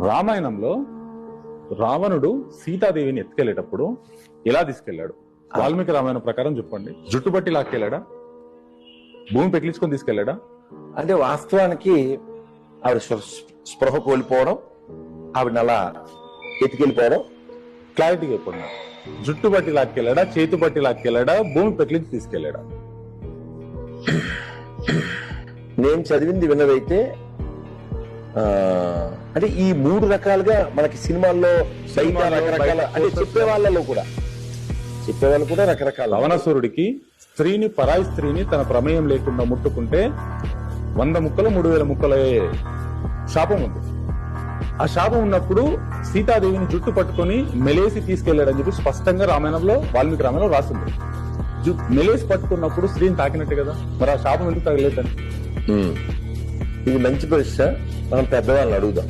రామాయణంలో రావణుడు సీతాదేవిని ఎత్తుకెళ్లేటప్పుడు ఎలా తీసుకెళ్లాడు? వాల్మీకి రామాయణం ప్రకారం చెప్పండి. జుట్టు బట్టి లాక్కెళ్ళాడా? భూమి పెకిలించుకొని తీసుకెళ్లాడా? అంటే వాస్తవానికి ఆవిడ స్పృహ కోల్పోవడం, ఆవిడని అలా ఎత్తుకెళ్ళిపోవడం. క్లారిటీగా చెప్పండి. జుట్టు బట్టి లాక్కెళ్ళాడా? చేతు బట్టి లాక్కెళ్ళాడా? భూమి పెకిలించి తీసుకెళ్లాడా? నేను చదివింది విన్నదైతే అంటే ఈ 3 రకాలుగా మనకి సినిమాల్లో బయట రకరకాల అంటే చెప్పేవాళ్ళు కూడా రకరకాల. లవణాసురుడికి స్త్రీని, పరాయి స్త్రీని తన ప్రమేయం లేకుండా ముట్టుకుంటే 100 ముక్కలు 3000 ముక్కలే శాపం ఉంది. ఆ శాపం ఉన్నప్పుడు సీతాదేవిని జుట్టు పట్టుకొని మెలేసి తీసుకెళ్లాడని చెప్పి స్పష్టంగా రామాయణంలో, వాల్మీకి రామాయణంలో రాసింది. మెలేసి పట్టుకున్నప్పుడు స్త్రీని తాకినట్టు కదా, మరి ఆ శాపం ఎందుకు తగలేదని? ఇది మంచి ప్రశ్న, మనం పెద్దవాళ్ళని అడుగుదాం.